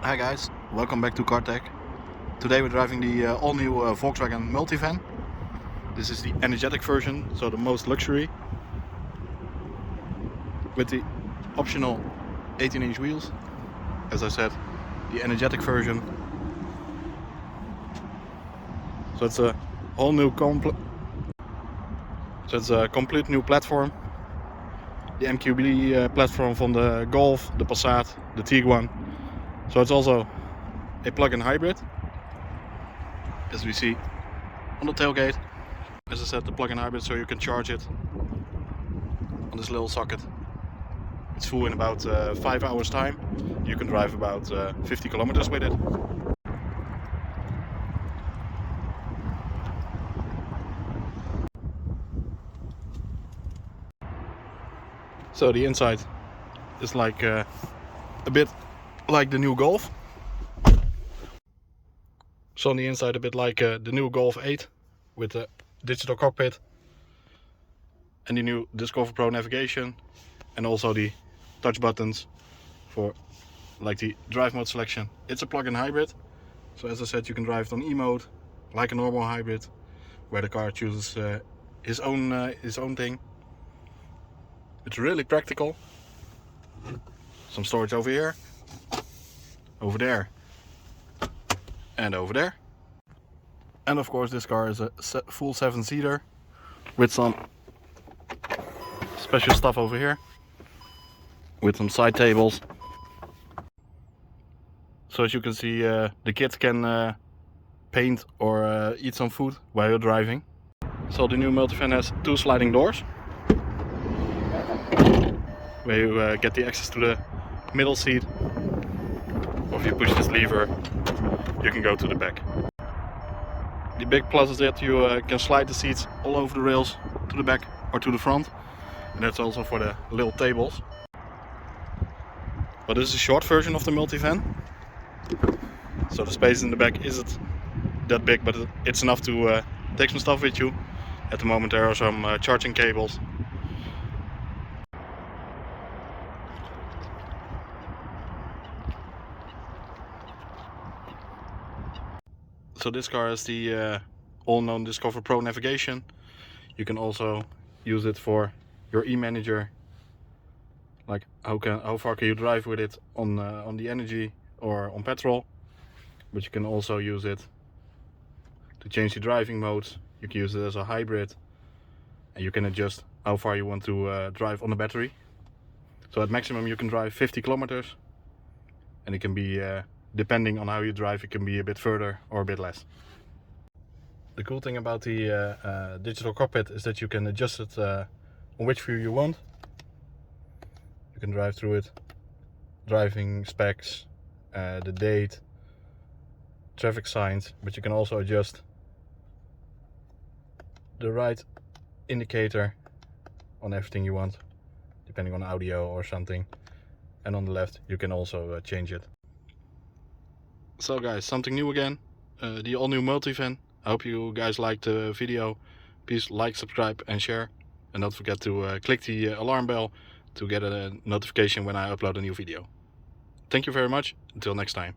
Hi guys, welcome back to CarTech. Today we're driving the all-new Volkswagen Multivan. This is the energetic version, so the most luxury, with the optional 18-inch wheels. As I said, the energetic version. So it's a whole new complete new platform. The MQB platform from the Golf, the Passat, the Tiguan. So it's also a plug-in hybrid, as we see on the tailgate. As I said, the plug-in hybrid, so you can charge it on this little socket. It's full in about 5 hours time. You can drive about 50 kilometers with it. So the inside is like a bit like the new Golf. So on the inside a bit like the new Golf 8 with the digital cockpit and the new Discover Pro navigation, and also the touch buttons for like the drive mode selection. It's a plug-in hybrid, so as I said, you can drive it on E mode like a normal hybrid, where the car chooses his own thing. It's really practical. Some storage over here, over there, and over there. And of course this car is a full 7-seater with some special stuff over here, with some side tables. So as you can see, the kids can paint or eat some food while you're driving. So the new Multivan has 2 sliding doors, where you get the access to the middle seat, or if you push this lever you can go to the back. The big plus is that you can slide the seats all over the rails to the back or to the front, and that's also for the little tables. But this is a short version of the Multivan, so the space in the back isn't that big, but it's enough to take some stuff with you. At the moment there are some charging cables. So this car has the all-known Discover Pro navigation. You can also use it for your e-manager, like how far can you drive with it on the energy or on petrol. But you can also use it to change the driving modes. You can use it as a hybrid, and you can adjust how far you want to drive on the battery. So at maximum you can drive 50 kilometers, and it can be depending on how you drive, it can be a bit further or a bit less. The cool thing about the digital cockpit is that you can adjust it on which view you want. You can drive through it, driving specs, the date, traffic signs, but you can also adjust the right indicator on everything you want, depending on audio or something. And on the left you can also change it. So guys, something new again, the all new Multivan. I hope you guys liked the video. Please like, subscribe and share, and don't forget to click the alarm bell to get a notification when I upload a new video. Thank you very much, until next time.